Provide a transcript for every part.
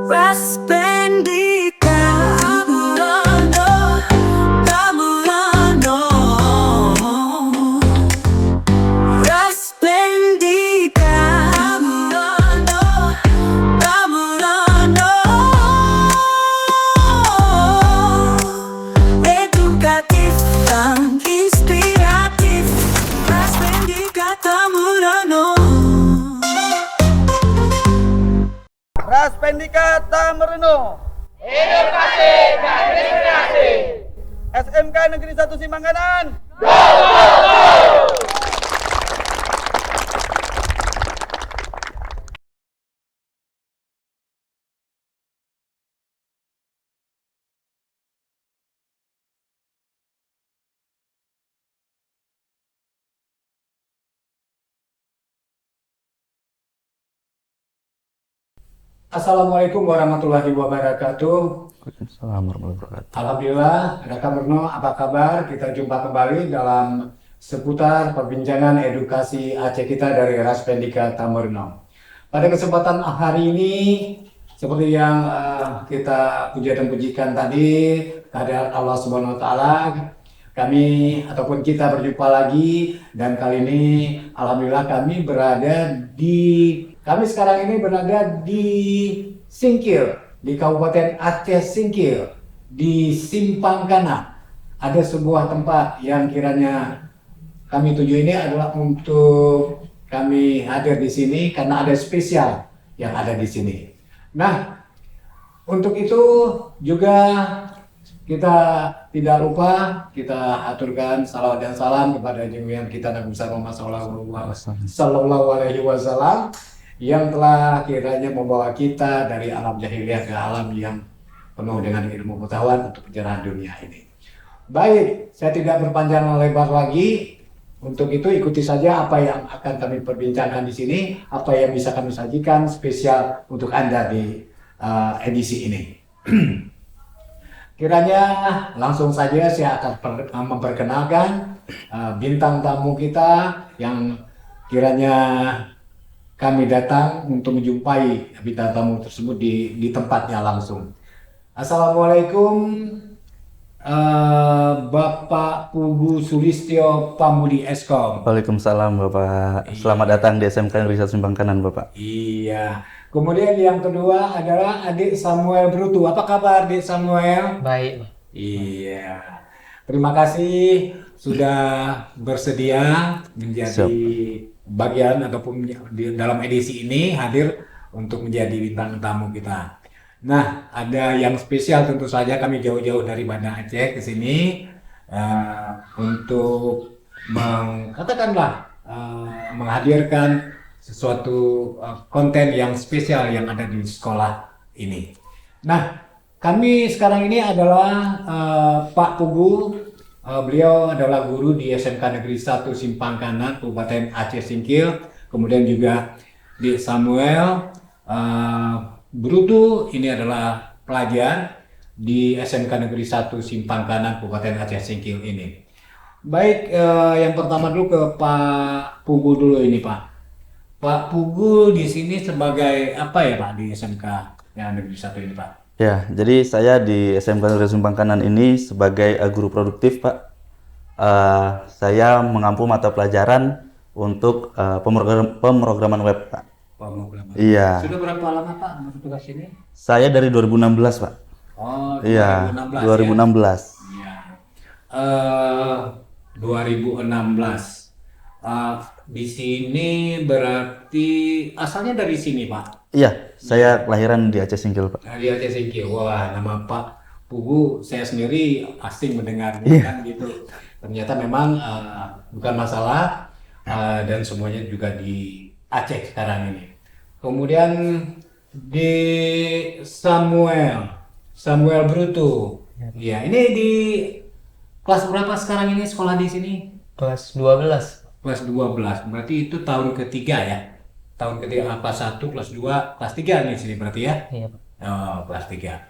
Raspendika Tamurano, Tamurano. Raspendika Tamurano, Tamurano. Edukatif dan inspiratif. Raspendika Tamurano. Raspendika Tamurano, Edukasi dan inspirasi. SMK Negeri 1 Simpangkanan. Assalamualaikum warahmatullahi wabarakatuh. Assalamualaikum warahmatullahi wabarakatuh. Alhamdulillah, Kak Murno, apa kabar? Kita jumpa kembali dalam seputar perbincangan edukasi Aceh kita dari Raspendika Tamurno. Pada kesempatan hari ini, seperti yang kita puja dan pujikan tadi, kehadirat Allah Subhanahu Wa Taala, kami ataupun kita berjumpa lagi, dan kali ini alhamdulillah kami sekarang ini berada di Singkil, di Kabupaten Aceh Singkil, di Simpang Kanak. Ada sebuah tempat yang kiranya kami tuju ini adalah untuk kami hadir di sini karena ada spesial yang ada di sini. Nah, untuk itu juga kita tidak lupa kita aturkan salawat dan salam kepada junjungan kita Nabi Muhammad Sallallahu Alaihi Wasallam yang telah kiranya membawa kita dari alam jahiliyah ke alam yang penuh dengan ilmu pengetahuan untuk pencerahan dunia ini. Baik, saya tidak berpanjang lebar lagi. Untuk itu ikuti saja apa yang akan kami perbincangkan di sini, apa yang bisa kami sajikan spesial untuk Anda di edisi ini. Kiranya langsung saja saya akan memperkenalkan bintang tamu kita yang kiranya kami datang untuk menjumpai bintang tamu tersebut di tempatnya langsung. Assalamualaikum Bapak Pugu Sulistyo Pambudi Eskom. Waalaikumsalam Bapak. Selamat datang di SMK Negeri 1 Simpangkanan Bapak. Iya. Kemudian yang kedua adalah adik Samuel Brutu. Apa kabar adik Samuel? Baik. Iya. Terima kasih sudah bersedia menjadi bagian ataupun dalam edisi ini hadir untuk menjadi bintang tamu kita. Nah, ada yang spesial tentu saja kami jauh-jauh dari Banda Aceh ke sini untuk menghadirkan sesuatu konten yang spesial yang ada di sekolah ini. Nah, kami sekarang ini adalah Pak Pugu. Beliau adalah guru di SMK Negeri 1 Simpang Kanak, Kabupaten Aceh Singkil. Kemudian juga di Samuel Brutu, ini adalah pelajar di SMK Negeri 1 Simpang Kanak, Kabupaten Aceh Singkil ini. Baik, yang pertama dulu ke Pak Pugu dulu ini Pak. Pak Pugu di sini sebagai apa ya Pak di SMK yang Negeri 1 ini Pak? Ya, jadi saya di SMK Negeri Simpangkanan ini sebagai guru produktif Pak. Saya mengampu mata pelajaran untuk pemrograman web Pak. Pemrograman. Iya. Sudah berapa lama Pak masuk tugas ini? Saya dari 2016 Pak. Oh, 2016 Iya, 2016. Ya. 2016. Di sini berarti asalnya dari sini Pak? Iya, saya kelahiran di Aceh Singkil Pak. Di Aceh Singkil. Wah, nama Pak Pugu saya sendiri asing mendengarnya kan gitu. Ternyata memang bukan masalah dan semuanya juga di Aceh sekarang ini. Kemudian di Samuel Brutu. Ya, ini di kelas berapa sekarang ini sekolah di sini? Kelas 12. Kelas 12. Berarti itu tahun ketiga ya? Tahun ketiga kelas 1, kelas 2, kelas 3 nih sini berarti ya? Iya, Pak. Oh, kelas 3.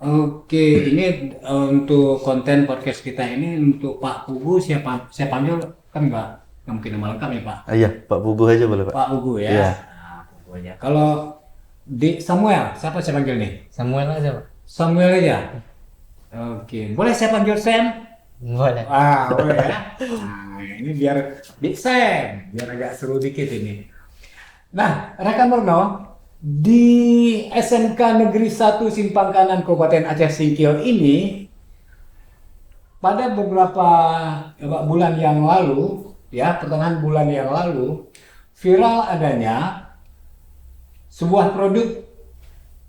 Oke, ini untuk konten podcast kita ini untuk Pak Pugu siapa? Saya panggil kan nggak mungkin nama lengkap ya Pak? Iya, Pak Pugu aja boleh Pak. Pak Pugu ya. Iya. Nah, Pugu aja. Kalau Di Samuel, siapa saya panggil nih? Samuel aja Pak. Samuel aja. Oke, boleh saya panggil Sam? Boleh. Boleh ya. Nah, ini biar Big Sam, biar agak seru dikit ini. Nah, rekan Murno, di SMK Negeri 1 Simpang Kanan Kabupaten Aceh Singkil ini pada beberapa bulan yang lalu, ya, pertengahan bulan yang lalu, viral adanya sebuah produk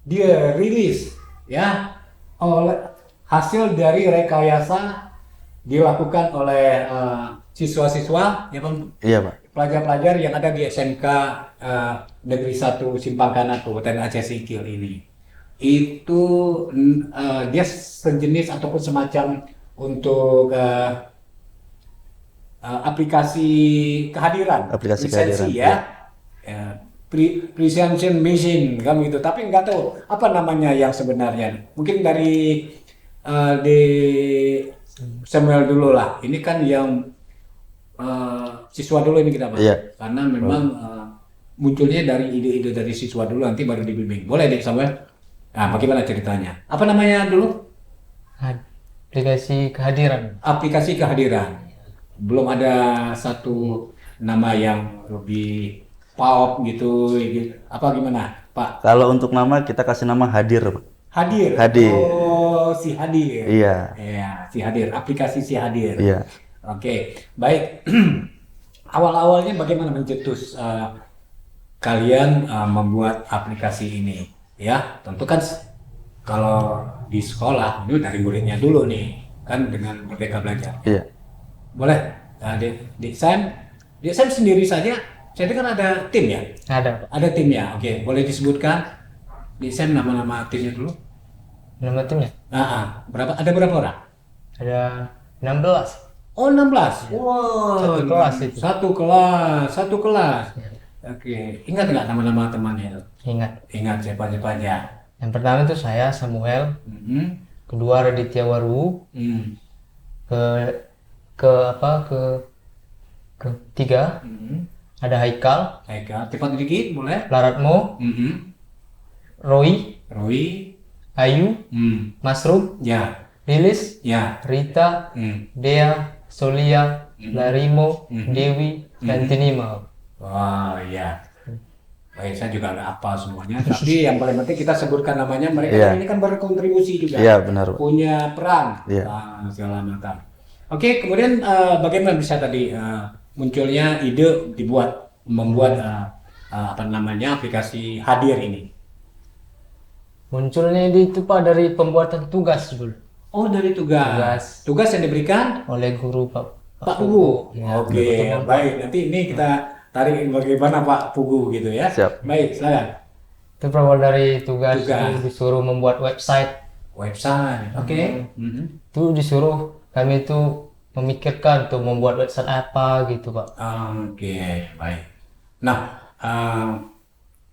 dia rilis, ya, oleh hasil dari rekayasa dilakukan oleh siswa-siswa, ya, Iya, Pak. pelajar-pelajar yang ada di SMK Negeri 1 Simpang Kanan Kabupaten Aceh Singkil ini. Itu dia sejenis ataupun semacam untuk aplikasi kehadiran, Aplikasi lisensi, kehadiran, ya. Presentation machine kan gitu, tapi nggak tahu apa namanya yang sebenarnya. Mungkin dari di Samuel dulu lah. Ini kan yang siswa dulu ini kita bahas. Iya. Karena memang munculnya dari ide-ide dari siswa dulu, nanti baru dibimbing. Boleh deh Samuel? Nah, bagaimana ceritanya? Apa namanya dulu? Aplikasi kehadiran. Aplikasi kehadiran. Belum ada satu nama yang lebih pop gitu. Apa gimana, Pak? Kalau untuk nama kita kasih nama Hadir, Pak. Hadir. Hadir. Oh, si Hadir. Iya. Iya, si Hadir. Aplikasi si Hadir. Iya. Oke, baik. Awal-awalnya bagaimana mencetus kalian membuat aplikasi ini? Ya, tentu kan kalau di sekolah itu dari muridnya dulu nih, kan dengan Merdeka Belajar. Iya. Boleh, di Sam sendiri saja. Saya dengar ada tim ya? Ada Pak. Ada tim ya. Oke, boleh disebutkan di Sam nama-nama timnya dulu? Nama timnya Berapa? Ada berapa orang? ada 16. Oh, 16. Wow. Satu kelas itu. Satu kelas. Oke, ingat nggak nama-nama temannya? Ingat. Siapa aja? Yang pertama itu saya Samuel, Mhm. kedua Raditya Waru, Hmm. ketiga Mhm. ada Haikal, Eka, cepat dikit, boleh? Laratmo, Mhm. Roy, Roy. Ayu, Hmm. Masrub, Ya. Lilis, Ya. Rita, Hmm. Dea, Solia, Larimo, Mhm. Dewi, dan Tinima. Wah, iya. Baik, saya juga nggak hafal semuanya, tapi yang paling penting kita sebutkan namanya. Mereka Iya. ini kan berkontribusi juga. Iya, benar, Pak. Punya peran. Iya. Segala macam. Oke, kemudian bagaimana bisa tadi munculnya ide membuat apa namanya aplikasi Hadir ini? Munculnya itu Pak dari pembuatan tugas dulu Oh, dari tugas. Tugas yang diberikan oleh guru Pak Pugu. Ya, Oke, betul. baik. Nanti ini kita tarik bagaimana Pak Pugu gitu ya. Siap. Baik, silakan. Itu berawal dari tugas Tugas. itu disuruh membuat website. Website. Oke. Mhm. Itu disuruh kami itu memikirkan untuk membuat website apa gitu Pak. Oke, baik. Nah,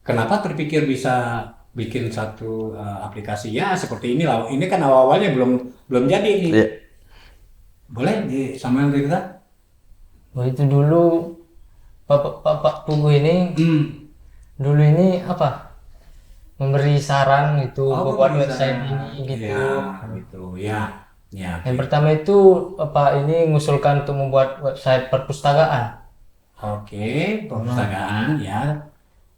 kenapa terpikir bisa bikin satu aplikasi ya seperti ini lah? Ini kan awalnya belum jadi ini. Iya. Boleh di Samuel cerita? Oh, itu dulu Pak Pugu ini Hmm. dulu ini apa? Memberi saran gitu membuat memberi website saran. ini gitu. Ya, gitu. Ya. Ya. Yang pertama itu apa ini mengusulkan untuk membuat website perpustakaan. Oke, perpustakaan ya.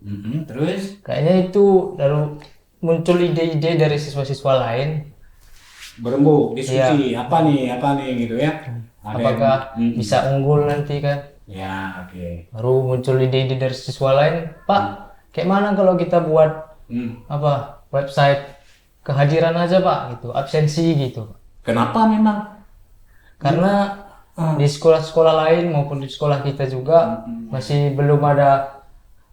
Mhm, terus Kayaknya itu lalu muncul ide-ide dari siswa-siswa lain. berembuk diskusi apa nih gitu ya. Ada Apakah yang- bisa unggul nanti kan? Ya, oke. Baru muncul ide-ide dari siswa lain. Pak, kayak mana kalau kita buat Hmm. apa website kehadiran aja Pak gitu, absensi gitu. Kenapa memang? Karena di sekolah-sekolah lain maupun di sekolah kita juga masih belum ada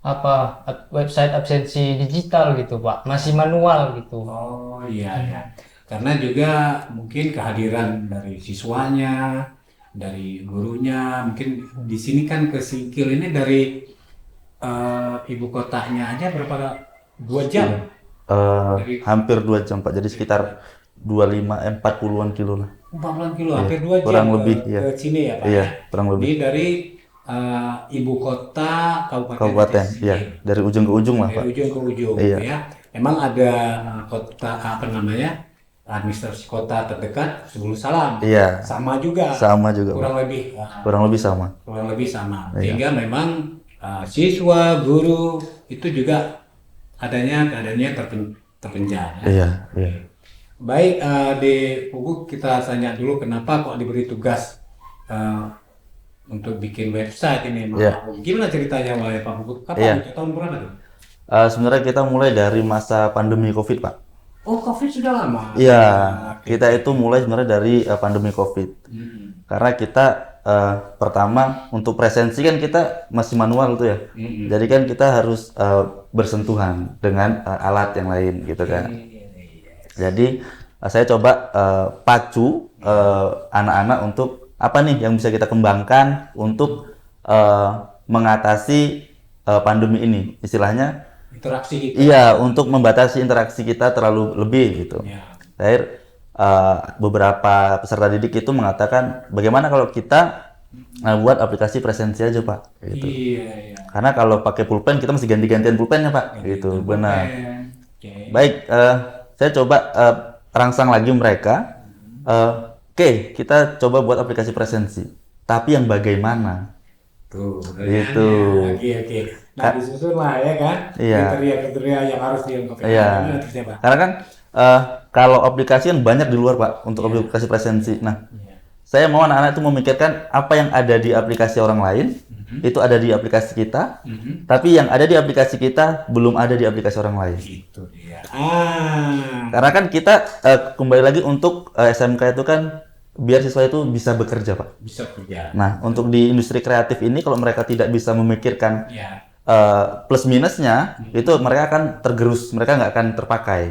apa website absensi digital gitu Pak, masih manual gitu. Oh iya ya. Karena juga mungkin kehadiran dari siswanya, dari gurunya, mungkin di sini kan ke Singkil ini dari ibu kotanya aja berapa 2 jam? Hampir 2 jam, Pak. Jadi sekitar 40-an kilo lah. 40 kilo, Iya, hampir 2 jam kurang ke, lebih, ke iya. sini ya Pak. Iya, ya? kurang lebih. Ini dari ibu kota Kabupaten, Singkil. ya, dari ujung ke ujung lah, Pak. Dari ujung ke ujung, Iya. ya. Memang ada kota administrasi kota terdekat Sebelum Salam. Iya. Sama juga. Sama juga, Kurang Pak. lebih. Kurang lebih sama. Kurang lebih sama. Iya. Sehingga memang siswa, guru itu juga keadaannya terpenjar. Ya. Iya, iya. Baik, di Pugu kita tanya dulu kenapa kok diberi tugas untuk bikin website ini, Pak Iya. Pugu. Gimana ceritanya oleh Pak Pugu? Kapan? Iya. Itu tahun berapa tuh? Sebenarnya kita mulai dari masa pandemi COVID, Pak. Oh, COVID sudah lama. Iya, Oke. kita itu mulai sebenarnya dari pandemi COVID. Karena kita pertama untuk presensi kan kita masih manual tuh ya. Jadi kan kita harus bersentuhan dengan alat yang lain gitu kan. Jadi saya coba pacu anak-anak untuk apa nih yang bisa kita kembangkan untuk mengatasi pandemi ini. Istilahnya Interaksi gitu. iya, untuk membatasi interaksi kita terlalu lebih gitu. Ya. Terakhir beberapa peserta didik itu mengatakan bagaimana kalau kita buat aplikasi presensi aja, Pak, gitu. Iya, iya. Karena kalau pakai pulpen kita mesti ganti-gantian pulpennya, Pak, gitu. Benar. Oke. Baik, saya coba rangsang lagi mereka. Oke, kita coba buat aplikasi presensi. Tapi yang bagaimana? Tuh, Gitu. Oke. Nah, disusun lah ya kan? Iya. Kriteria yang harus dilengkapi. Iya. Gimana terusnya, Pak? Karena kan kalau aplikasi kan banyak di luar, Pak, untuk aplikasi presensi. Nah, saya mau anak-anak itu memikirkan apa yang ada di aplikasi orang lain, itu ada di aplikasi kita, tapi yang ada di aplikasi kita belum ada di aplikasi orang lain. Itu dia. Karena kan kita kembali lagi untuk SMK itu kan biar siswa itu bisa bekerja, Pak. Bisa kerja. Nah, untuk di industri kreatif ini kalau mereka tidak bisa memikirkan Ya. plus minusnya, itu mereka akan tergerus, mereka nggak akan terpakai.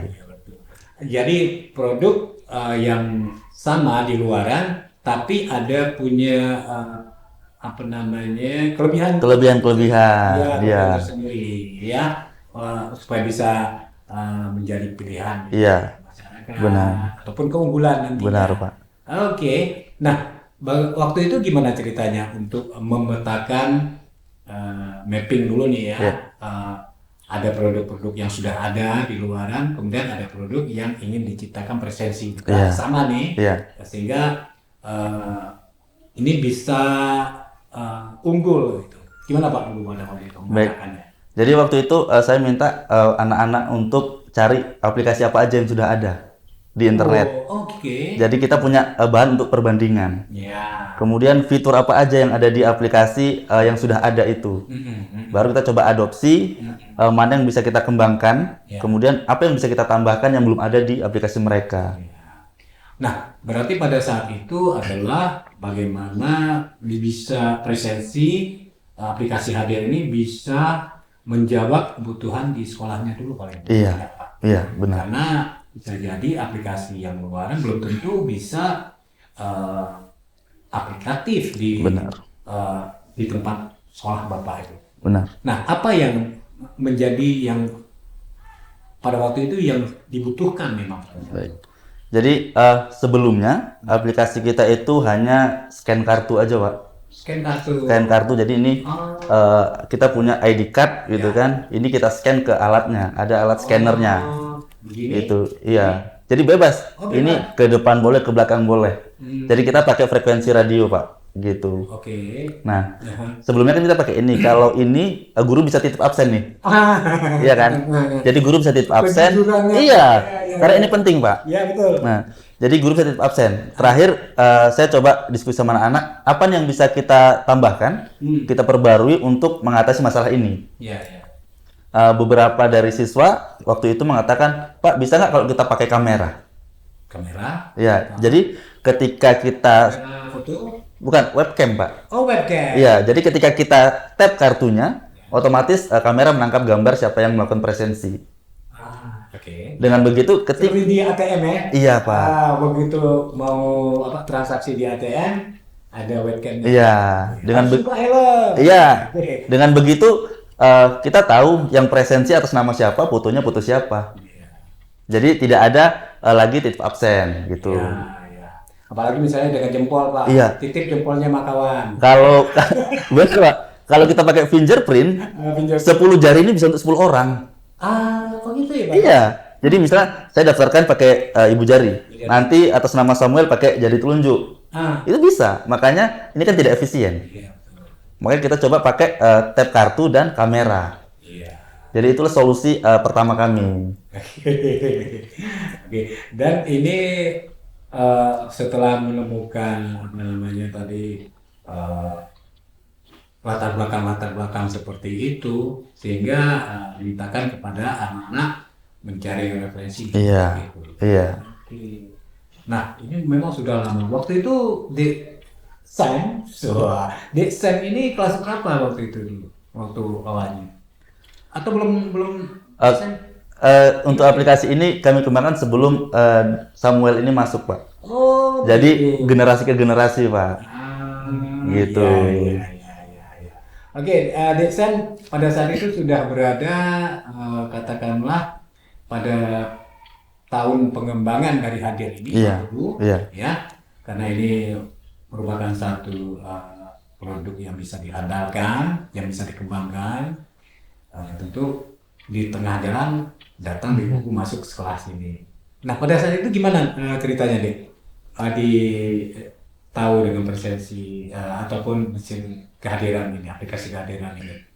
Jadi produk yang sama di luaran, tapi ada punya Kelebihan-kelebihan, ya. tersendiri, ya, supaya bisa menjadi pilihan Iya, masyarakat, benar. ataupun keunggulan nantinya. Benar, Pak. Oke, nah waktu itu gimana ceritanya untuk memetakan mapping dulu nih ya? Iya. Ada produk-produk yang sudah ada di luaran, kemudian ada produk yang ingin diciptakan presensi juga Iya. sama nih, Iya. sehingga ini bisa unggul gitu. Gimana Pak Pugu pada waktu itu Baik. memetakannya? Jadi waktu itu saya minta anak-anak untuk cari aplikasi apa aja yang sudah ada di internet. Oh, oke. Jadi kita punya bahan untuk perbandingan. Ya. Kemudian fitur apa aja yang ada di aplikasi yang sudah ada itu. Baru kita coba adopsi mana yang bisa kita kembangkan. Ya. Kemudian apa yang bisa kita tambahkan yang belum ada di aplikasi mereka. Nah, berarti pada saat itu adalah bagaimana bisa presensi aplikasi hadir ini bisa menjawab kebutuhan di sekolahnya dulu paling Iya. tidak, Pak. Iya, benar. Karena bisa jadi aplikasi yang luaran belum tentu bisa aplikatif di Benar. di tempat sekolah Bapak itu. Benar. Nah, apa yang menjadi yang pada waktu itu yang dibutuhkan memang? Baik. Jadi sebelumnya aplikasi kita itu hanya scan kartu aja, Pak. Scan kartu. Scan kartu. Jadi ini kita punya ID card gitu kan. Ini kita scan ke alatnya. Ada alat scannernya. Begini. Itu, iya. Jadi bebas. Oh, bebas. Ini ke depan boleh, ke belakang boleh. Jadi kita pakai frekuensi radio, Pak. Gitu. Oke. Nah, sebelumnya kan kita pakai ini. Kalau ini guru bisa titip absen nih. Iya kan? Jadi guru bisa titip absen. Kejujurannya. Iya. Karena ini penting, Pak. Ya betul. Nah, jadi guru bisa titip absen. Terakhir, saya coba diskusi sama anak-anak, apa nih yang bisa kita tambahkan, kita perbarui untuk mengatasi masalah ini. Ya, ya. Beberapa dari siswa waktu itu mengatakan, Pak, bisa nggak kalau kita pakai kamera? Kamera. Ya, jadi ketika kita, Foto. bukan webcam, Pak. Oh, webcam. Iya, jadi ketika kita tap kartunya, otomatis kamera menangkap gambar siapa yang melakukan presensi. Oke. Dengan begitu, ketika Seperti di ATM ya? Iya, Pak. Begitu mau transaksi di ATM, ada webcamnya. Iya, dengan Langsung ke helm. Iya, Oke. dengan begitu kita tahu yang presensi atas nama siapa, fotonya foto siapa. Jadi tidak ada lagi titip absen gitu. Ya, ya. Apalagi misalnya dengan jempol Pak, Iya. titip jempolnya sama kawan. Kalau bener Pak, kalau kita pakai fingerprint, Pinjam. 10 jari ini bisa untuk 10 orang. Kok gitu ya Pak? Iya. Jadi misalnya saya daftarkan pakai ibu jari, nanti atas nama Samuel pakai jari telunjuk. Itu bisa. Makanya ini kan tidak efisien. Iya, betul. Makanya kita coba pakai tap kartu dan kamera. Iya. Jadi itulah solusi pertama kami. Oke. Dan ini setelah menemukan apa namanya tadi latar belakang seperti itu, sehingga dimintakan kepada anak-anak mencari referensi. Iya. Gitu. Iya. Oke. Nah, ini memang sudah lama. Waktu itu Dek Sam ini kelas berapa waktu itu dulu? Waktu awalnya? Atau belum Sam? Untuk aplikasi ini kami kembangkan sebelum Samuel ini masuk, Pak. Oh, Jadi generasi ke generasi, Pak. Gitu. Iya. Oke, Dek Sam pada saat itu sudah berada katakanlah pada tahun pengembangan dari hadir ini, Iya, Pak Ibu, iya. ya, karena ini merupakan satu produk yang bisa diandalkan, yang bisa dikembangkan. Tentu di tengah jalan datang di buku masuk sekolah sini. Nah, pada saat itu gimana ceritanya, Dek? Tahu dengan presensi ataupun mesin kehadiran ini, aplikasi kehadiran ini.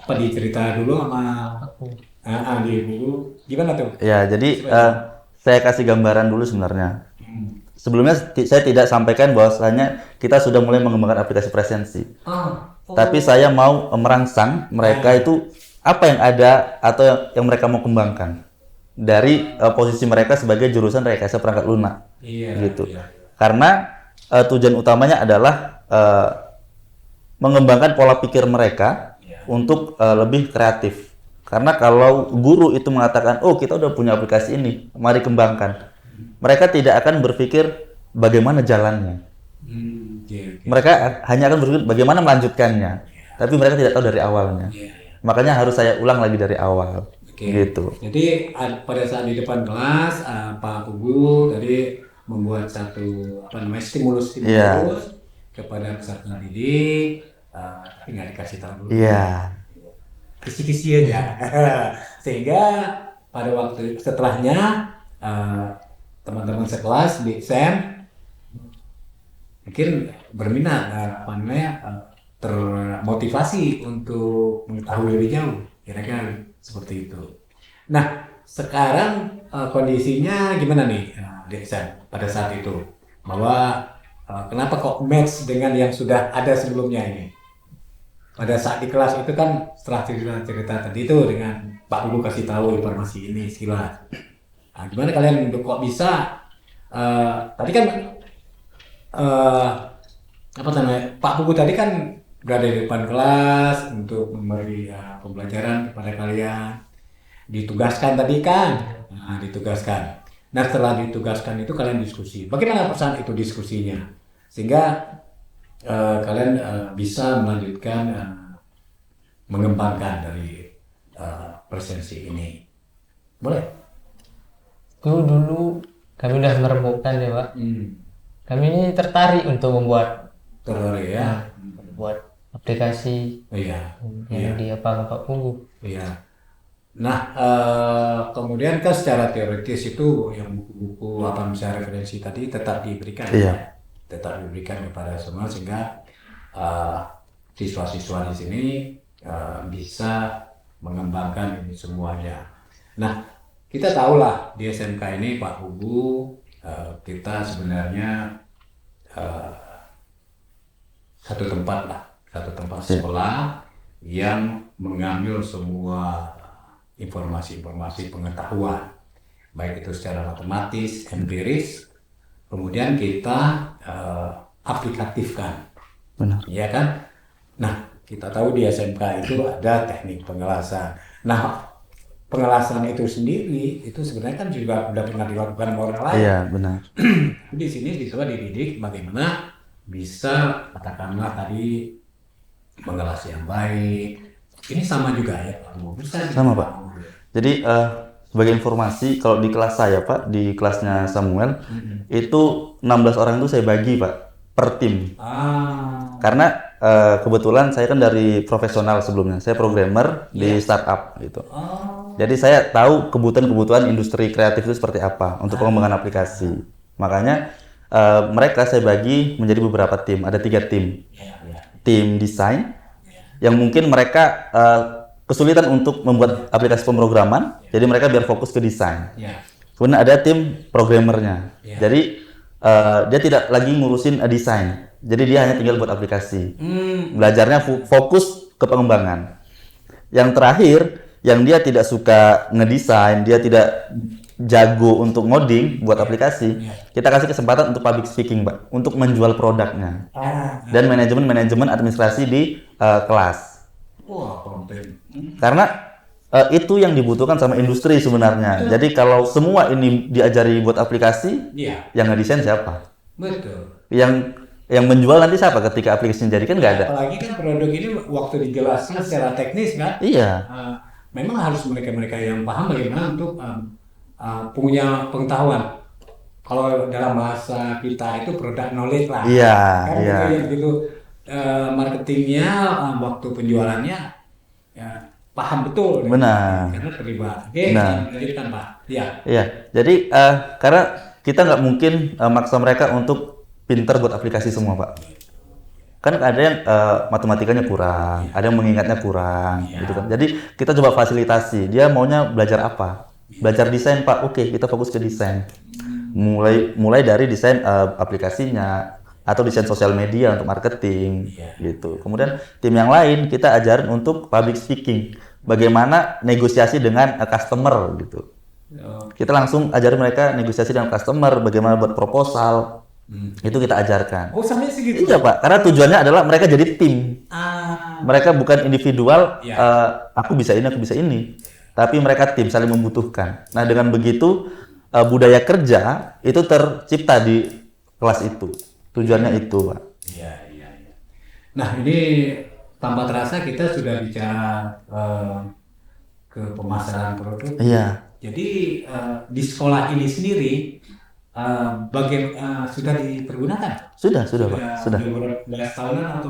Apa dicerita dulu sama di buku? Gimana tuh? Ya, jadi saya kasih gambaran dulu sebenarnya. Sebelumnya saya tidak sampaikan bahwasanya kita sudah mulai mengembangkan aplikasi presensi. Tapi saya mau merangsang mereka itu apa yang ada atau yang mereka mau kembangkan dari posisi mereka sebagai jurusan rekayasa perangkat lunak. Iya, Gitu. iya. Karena tujuan utamanya adalah mengembangkan pola pikir mereka untuk lebih kreatif. Karena kalau guru itu mengatakan, oh kita udah punya aplikasi ini, mari kembangkan. Mereka tidak akan berpikir bagaimana jalannya. Okay. Mereka hanya akan berpikir bagaimana melanjutkannya. Tapi mereka tidak tahu dari awalnya. Makanya harus saya ulang lagi dari awal. Gitu. Jadi pada saat di depan kelas, Pak Ugu tadi membuat satu stimulus kepada peserta didik, tapi nggak dikasih tahu dulu. Iya. Kisi-kisi aja. Sehingga pada waktu setelahnya teman-teman sekelas di SEM mungkin berminat termotivasi untuk mengetahui lebih jauh, kira-kira seperti itu. Nah, sekarang kondisinya gimana nih, Dek Sam, pada saat itu? Bahwa kenapa kok match dengan yang sudah ada sebelumnya ini? Pada saat di kelas itu kan setelah cerita tadi itu dengan Pak Guru kasih tahu informasi ini sekilas. Nah, gimana kalian kok bisa? Tadi kan Pak Guru tadi kan berada di depan kelas untuk memberi pembelajaran kepada kalian. Ditugaskan tadi kan? Ditugaskan. Nah, setelah ditugaskan itu kalian diskusi. Bagaimana perasaan itu diskusinya? Sehingga kalian bisa melanjutkan mengembangkan dari presensi ini. Boleh? Itu dulu kami udah merembukan ya Pak. Kami ini tertarik untuk membuat aplikasi yang dia Pak Pugu. Iya. Nah, kemudian kan secara teoritis itu yang buku-buku misalnya referensi tadi tetap diberikan. Iya. Tetap diberikan kepada semua sehingga siswa-siswa di sini bisa mengembangkan ini semuanya. Nah, kita tahulah di SMK ini Pak Hugu, kita sebenarnya satu tempat sekolah yang mengambil semua informasi-informasi pengetahuan, baik itu secara matematis, empiris, kemudian kita aplikatifkan. Benar. Iya kan? Nah, kita tahu di SMK itu ada teknik pengelasan. Nah, pengelasan itu sendiri itu sebenarnya kan juga sudah pernah dilakukan oleh orang lain. Iya, benar. Di sini dicoba dididik bagaimana bisa katakanlah tadi mengelas yang baik. Ini sama juga ya Pak? Bisa Sama Pak. Jadi sebagai informasi, kalau di kelas saya Pak, di kelasnya Samuel, itu 16 orang itu saya bagi Pak, per tim. Karena kebetulan saya kan dari profesional sebelumnya, saya programmer di startup gitu. Jadi saya tahu kebutuhan-kebutuhan industri kreatif itu seperti apa untuk pengembangan aplikasi. Makanya mereka saya bagi menjadi beberapa tim, ada 3 tim. Tim desain, yang mungkin mereka kesulitan untuk membuat aplikasi pemrograman, jadi mereka biar fokus ke desain. Kemudian ada tim programmernya, jadi dia tidak lagi ngurusin desain, jadi dia hanya tinggal buat aplikasi. Belajarnya fokus ke pengembangan. Yang terakhir, yang dia tidak suka ngedesain, dia tidak jago untuk ngoding buat aplikasi, kita kasih kesempatan untuk public speaking, Pak, untuk menjual produknya. Dan manajemen administrasi di kelas. Karena itu yang dibutuhkan sama industri sebenarnya. Jadi kalau semua ini diajari buat aplikasi, yang ngedesain siapa? Betul. Yang menjual nanti siapa ketika aplikasinya jadi, kan nggak ada. Apalagi kan produk ini waktu dijelaskan secara teknis kan, Iya. Memang harus mereka yang paham bagaimana untuk punya pengetahuan. Kalau dalam bahasa kita itu product knowledge lah. Iya, Kan iya. gitu, yang gitu marketingnya, waktu penjualannya ya, paham betul. Benar. Karena terlibat. Oke, Benar. lanjutkan Pak. Iya. Iya, jadi karena kita nggak mungkin maksa mereka untuk pinter buat aplikasi semua, Pak. Kan ada yang matematikanya kurang, ada yang mengingatnya kurang, gitu kan. Jadi kita coba fasilitasi, dia maunya belajar apa? Belajar desain, Pak. Oke, kita fokus ke desain. Mulai dari desain aplikasinya atau desain sosial media untuk marketing, gitu. Kemudian tim yang lain kita ajarin untuk public speaking, bagaimana negosiasi dengan customer, gitu. Kita langsung ajarin mereka negosiasi dengan customer, bagaimana buat proposal, itu kita ajarkan. Oh, sampai segitu. Iya Pak, karena tujuannya adalah mereka jadi tim. Mereka bukan individual, aku bisa ini, tapi mereka tim, saling membutuhkan. Nah dengan begitu budaya kerja itu tercipta di kelas itu. Tujuannya itu Pak. Iya. Nah ini tanpa terasa kita sudah bicara ke pemasaran produk. Iya. Jadi di sekolah ini sendiri sudah dipergunakan? Sudah Pak, sudah. Beberapa tahunan atau?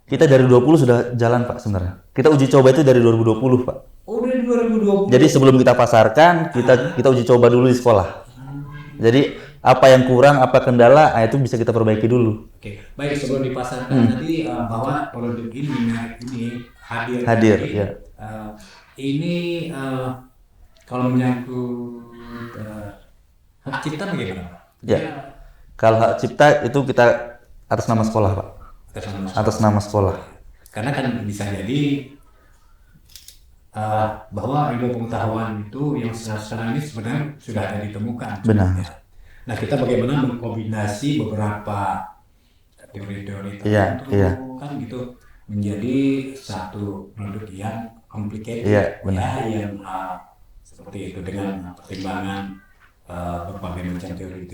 Kita dari 20 sudah jalan Pak sebenarnya. Kita uji coba itu dari 2020 Pak. Oh, dari 2020. Jadi sebelum kita pasarkan, kita uji coba dulu di sekolah. Jadi apa yang kurang, apa kendala, itu bisa kita perbaiki dulu. Oke, baik, sebelum dipasarkan nanti bahwa produk ini, merek ini Hadir, tadi, ya. Ini kalau menyangkut hak cipta bagaimana, Pak? Ya. Kalau hak cipta itu kita atas nama sekolah, Pak. Atas nama sekolah. Karena kan bisa jadi bahwa ilmu pengetahuan itu yang sekarang ini sebenarnya sudah ada ditemukan. Benar. Nah, kita bagaimana mengkombinasi beberapa teori-teori tertentu kan gitu menjadi satu produk yang complicated, benar. yang seperti itu dengan pertimbangan berbagai macam teori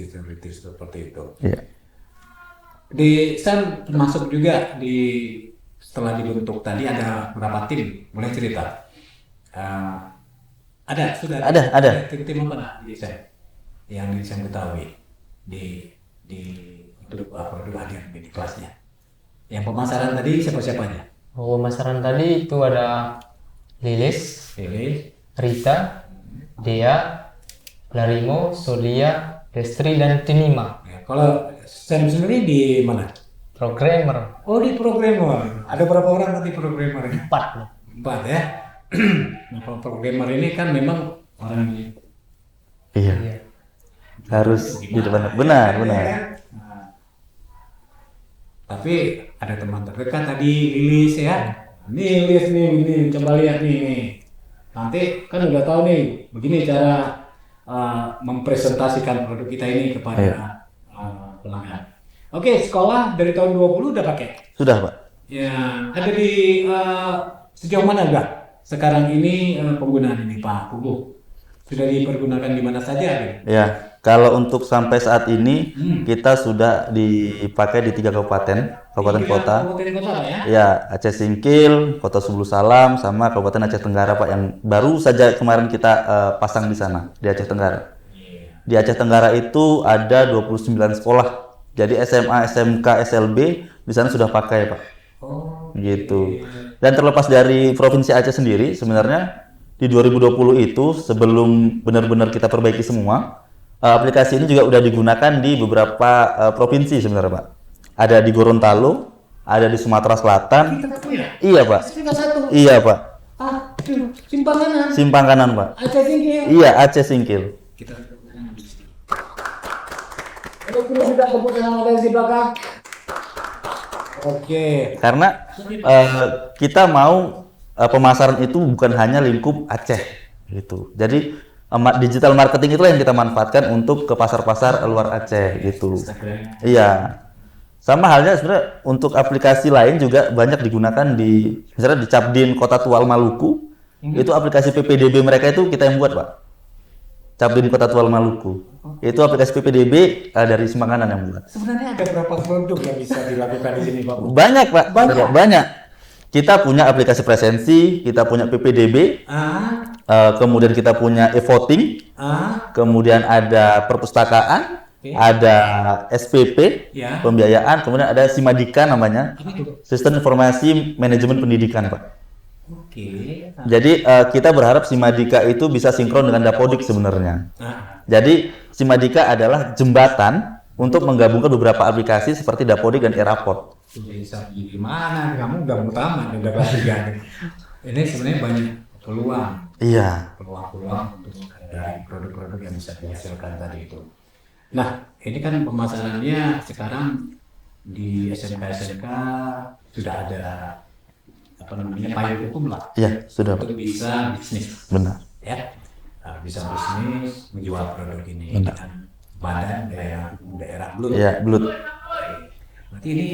seperti itu. Iya. Di San termasuk juga setelah dibentuk tadi ada berapa tim? Boleh cerita? Ada tim apa di San yang San ketahui di produk hadir di kelasnya. Yang pemasaran tadi siapa aja? Pemasaran tadi itu ada Lilis, Rita, Dea, Larimo, Solia, Destri, dan Tinima. Ya, kalau Sam sendiri di mana? Programmer. Oh, di programmer. Ada berapa orang nanti programmernya? 4 ya. Nah, kalau programmer ini kan memang orang Iya. Harus di depan. Benar. Nah, tapi ada teman terdekat tadi Lilis ya. Nih Lilis nih, coba lihat nih. Nanti kan udah tahu nih, begini cara mempresentasikan produk kita ini kepada pelanggan. Oke, sekolah dari tahun 20 udah pakai? Sudah, Pak. Ya, ada di sejauh mana enggak? Sekarang ini penggunaan ini Pak Kubu sudah dipergunakan di mana saja? Ya. Kalau untuk sampai saat ini kita sudah dipakai di 3 kabupaten kota. Kabupaten kota Pak, ya. Ya, Aceh Singkil, Kota Sebulu Salam, sama Kabupaten Aceh Tenggara Pak, yang baru saja kemarin kita pasang di sana di Aceh Tenggara. Di Aceh Tenggara itu ada 29 sekolah. Jadi SMA, SMK, SLB di sana sudah pakai Pak. Oh, Gitu. Dan terlepas dari Provinsi Aceh sendiri, sebenarnya di 2020 itu sebelum benar-benar kita perbaiki semua, aplikasi ini juga udah digunakan di beberapa provinsi sebenarnya Pak. Ada di Gorontalo, ada di Sumatera Selatan. Iya Pak. Iya Pak. Simpang kanan. Simpang kanan Pak. Aceh Singkil. Iya, Aceh Singkil. Kita sudah tepuk tangan dari si belakang. Oke. Karena kita mau pemasaran itu bukan hanya lingkup Aceh gitu. Jadi digital marketing itulah yang kita manfaatkan untuk ke pasar-pasar luar Aceh gitu. Iya. Sama halnya sebenarnya untuk aplikasi lain juga banyak digunakan di misalnya di Capdin Kota Tual Maluku. Itu aplikasi PPDB mereka itu kita yang buat, Pak. Capdin Kota Tual Maluku. Itu aplikasi PPDB dari Simpanganan yang buat. Sebenarnya ada berapa produk yang bisa dilakukan di sini, Pak? Banyak, Pak. Banyak. Kita punya aplikasi presensi, kita punya PPDB, kemudian kita punya e-voting, kemudian ada perpustakaan, ada SPP, pembiayaan, kemudian ada Simadika namanya, Sistem Informasi Manajemen Pendidikan, Pak. Jadi kita berharap Simadika itu bisa sinkron dengan Dapodik sebenarnya. Jadi Simadika adalah jembatan untuk menggabungkan beberapa aplikasi seperti Dapodik dan Eraport. Bisa gimana? Kamu udah utama dan dapat tiga. Ini sebenarnya banyak peluang. Iya. Peluang untuk dari produk-produk yang bisa dihasilkan tadi itu. Nah, ini kan pemasarannya sekarang di SMK sudah ada apa namanya payung hukum lah. Iya, sudah Pak. Untuk bisa bisnis. Benar. Ya, bisa bisnis menjual produk ini Benar. dengan badan daerah Blut. Iya, Blut. Berarti ini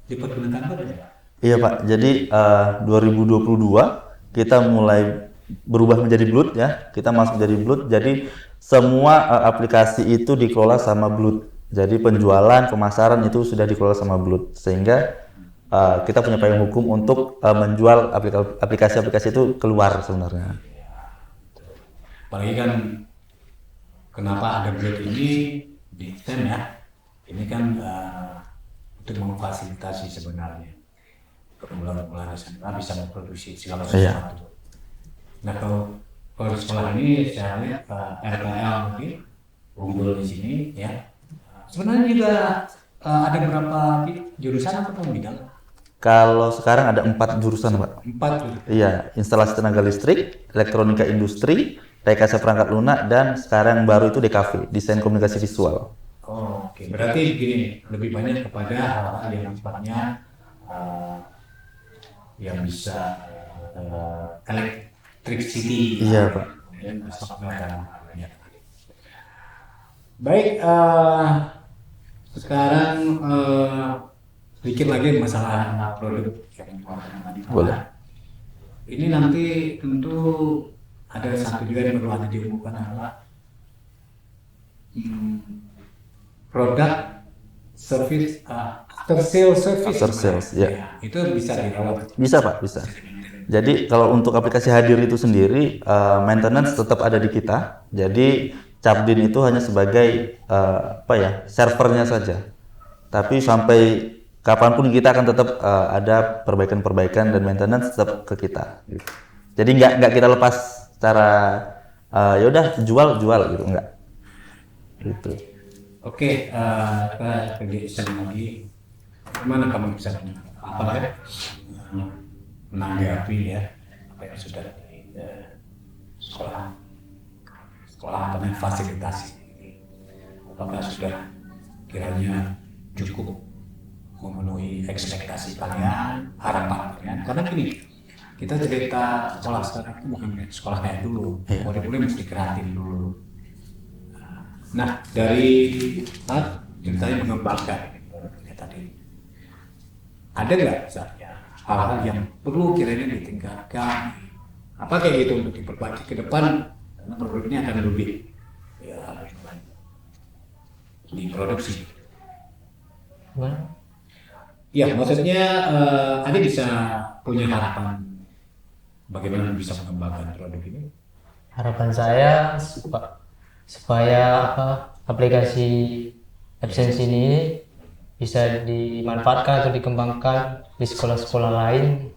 dipergunakan betul ya? Iya Pak. Jadi 2022 kita mulai berubah menjadi Blut ya. Kita masuk jadi Blut. Jadi semua aplikasi itu dikelola sama Blut. Jadi penjualan, pemasaran itu sudah dikelola sama Blut. Sehingga kita punya payung hukum untuk menjual aplikasi-aplikasi itu keluar sebenarnya. Apalagi kan kenapa ada Blut ini di STEM ya? Ini kan untuk memfasilitasi sebenarnya pemula-pemula SMK bisa memproduksi segala sesuatu. Nah kalau sekolah ini saya lihat RPL mungkin unggul di sini ya. Sebenarnya juga ada beberapa jurusan atau bidang? Kalau sekarang ada 4 jurusan Pak. 4 jurusan. Iya, instalasi tenaga listrik, elektronika industri, rekayasa perangkat lunak, dan sekarang baru itu DKV, desain komunikasi visual. Oh, oke. Berarti begini, lebih banyak kepada hal-hal yang sifatnya yang bisa electricity. Iya Pak. Baik, sekarang sedikit lagi masalah produk yang Boleh. Ini nanti tentu ada satu juga yang perlu ada diumumkan adalah produk service after sales service. After sales, ya. Itu bisa dirawat. Bisa Pak, bisa. Jadi kalau untuk aplikasi Hadir itu sendiri, maintenance tetap ada di kita. Jadi Capdin itu hanya sebagai servernya saja. Tapi sampai kapanpun kita akan tetap ada perbaikan-perbaikan dan maintenance tetap ke kita. Gitu. Jadi nggak kita lepas secara yaudah jual gitu, enggak. Gitu. Oke, kita kegiatan lagi. Bagaimana kamu bisa menanggapi ya apa yang sudah di sekolah atau fasilitasi ini? Apakah sudah kiranya cukup memenuhi ekspektasi kalian, harapan kalian? Karena gini, kita cerita sekolah sekarang itu bukan sekolah kayak dulu, murid-murid mesti kreatif dulu. Nah, dari ceritanya mengembangkan tadi, ada nggak misalnya hal-hal yang perlu kiranya ditingkatkan? Apa kayak gitu untuk diperbaiki ke depan? Karena produknya akan lebih diproduksi. Gimana? Ya, maksudnya Ade bisa punya harapan bagaimana bisa mengembangkan produk ini? Harapan saya supaya aplikasi absensi ini bisa dimanfaatkan atau dikembangkan di sekolah-sekolah lain.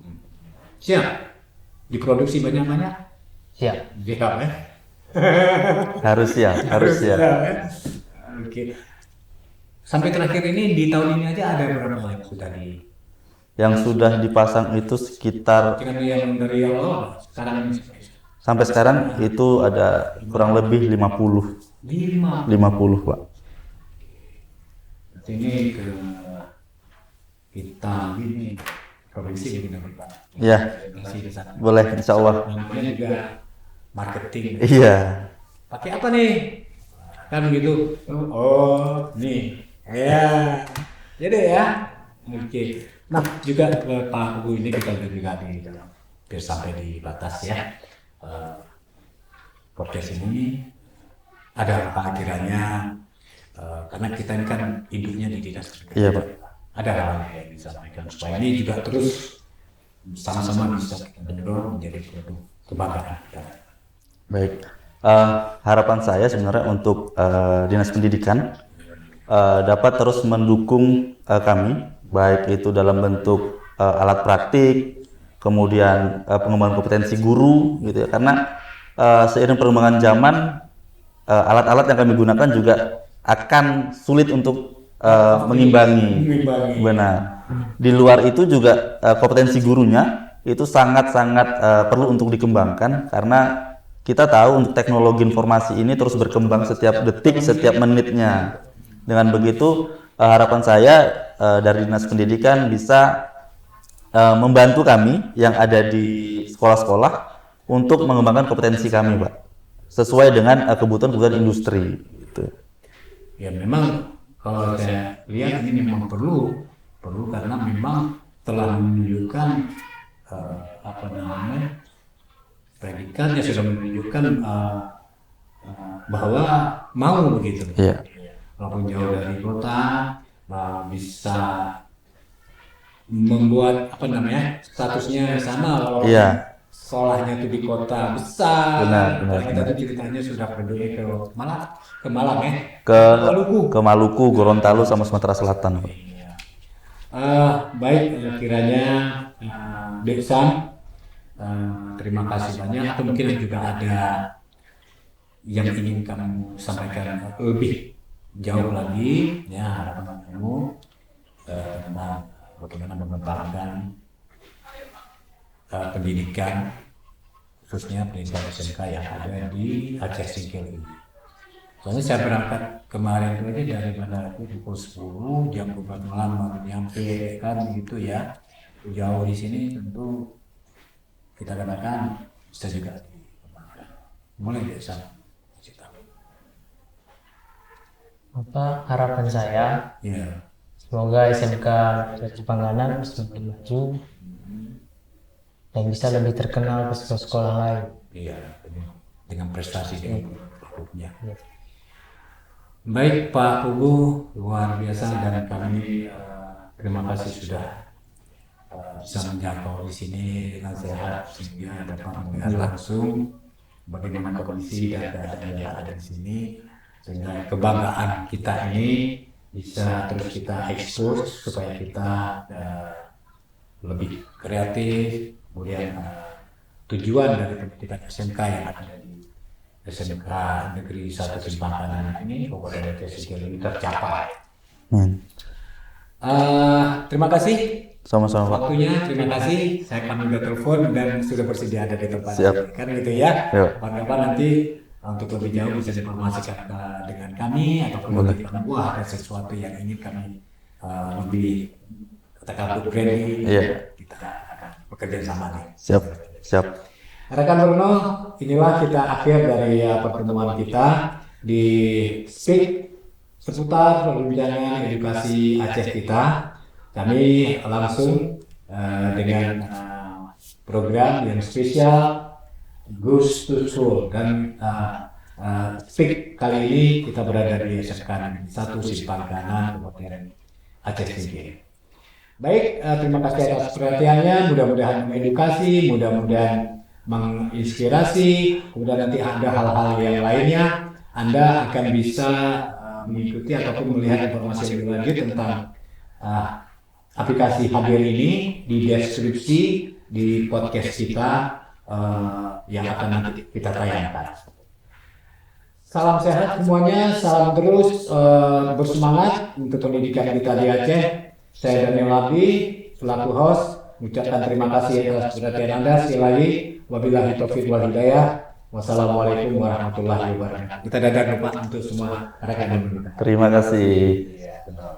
Siap, diproduksi banyak-banyak? Siap. Siap ya? Harus ya, harus ya. Ya. Oke. Sampai terakhir ini di tahun ini aja ada berapa yang sudah Yang sudah dipasang itu sekitar dengan yang dari awal sekarang ini sampai sekarang itu ada kurang lebih 50 Pak. Ini ke kita ini provinsi begini Pak. Ya, Masih di sana. boleh insya Allah. Namanya juga marketing. Iya, Pakai apa nih? Kan gitu. Oh, nih. Ya. Jadi ya. Oke. Nah, juga Pak Ugu ini kita juga di biar sampai di batas ya. Podcast ini ada apa kiranya karena kita ini kan induknya di dinas pendidikan. Iya, Pak. Ada hal yang disampaikan supaya ini juga terus sama-sama bisa kita dorong menjadi produk kebanggaan kita. baik. Harapan saya sebenarnya untuk dinas pendidikan dapat terus mendukung kami, baik itu dalam bentuk alat praktik, kemudian pengembangan kompetensi guru, gitu ya. Karena seiring perkembangan zaman, alat-alat yang kami gunakan juga akan sulit untuk mengimbangi. Benar. Di luar itu juga kompetensi gurunya itu sangat-sangat perlu untuk dikembangkan, karena kita tahu untuk teknologi informasi ini terus berkembang setiap detik, setiap menitnya. Dengan begitu harapan saya dari Dinas Pendidikan bisa membantu kami yang ada di sekolah-sekolah untuk mengembangkan kompetensi kami, Pak, sesuai dengan kebutuhan industri. Gitu. Ya memang kalau saya lihat ini memang perlu karena memang telah menunjukkan apa namanya predikatnya sudah menunjukkan bahwa mau begitu. Iya. Walaupun jauh dari kota bisa membuat apa namanya statusnya sama walaupun Iya. sekolahnya itu di kota besar. Benar. Kita tuh ceritanya sudah pergi ke Malang ya. Ke Maluku, Gorontalo sama Sumatera Selatan, Pak. Baik, kiranya Dek Sam, terima kasih banyak. Atau mungkin juga ada yang ingin kamu sampaikan lebih jauh lagi, ya harapan kamu tentang bagaimana mengembangkan pendidikan, khususnya pendidikan SMK yang ada di Aceh Singkil ini. Soalnya saya berangkat kemarin itu aja dari bandara itu pukul 10, jam 4 malam baru nyampe kan gitu ya. Jauh di sini tentu kita katakan bisa juga dikembangkan. Mulai dari sana. Harapan saya Ya. semoga SMK Negeri Pangganan semakin maju dan bisa lebih terkenal ke sekolah-sekolah lain. Iya, dengan prestasi dengan produknya. Ya. Baik Pak Ugu, luar biasa dan kami terima kasih sudah bisa menjangkau di sini dengan sehat sehingga dapat melihat langsung bagaimana kondisi dan keadaan yang ada di sini sehingga kebanggaan kita ini bisa terus kita ekspos supaya kita lebih kreatif, kemudian tujuan dari pendidikan SMK yang ada di SMK Negeri 1 Simpangkanan ini Kabupaten Aceh Singkil ini tercapai. Terima kasih Sama-sama, Pak. waktunya, terima kasih. Saya kami udah telepon dan sudah bersedia ada di tempat Siap. ini. Kan gitu ya. Yuk. Kapan-kapan nanti untuk lebih jauh bisa diinformasikan dengan kami ataupun nanti wah ada sesuatu yang ingin kami lebih katakan branding. Iya. Kita akan bekerja sama nih. Siap. Rekan Bruno, inilah kita akhir dari pertemuan kita di Speak seputar perbincangan edukasi Aceh kita. Kami langsung dengan program yang spesial Goes to School dan Speak kali ini kita berada di SMK Negeri 1 Simpang Kanan, Kabupaten Aceh Singkil. Baik, terima kasih atas perhatiannya. Mudah-mudahan mengedukasi, mudah-mudahan menginspirasi. Kemudian nanti ada hal-hal yang lainnya, Anda akan bisa mengikuti ataupun melihat informasi lebih lanjut tentang aplikasi Hadir ini di deskripsi di podcast kita yang akan nanti kita tayangkan. Salam sehat semuanya, salam terus bersemangat untuk pendidikan kita di Aceh. Saya Daniel Abi, selaku host, mengucapkan terima kasih atas perhatian Anda. Sekali lagi, wabillahi taufiq wal hidayah. Wassalamualaikum warahmatullahi wabarakatuh. Kita dadar lupa untuk semua rekan-rekan kita. Terima kasih. Ya, betul.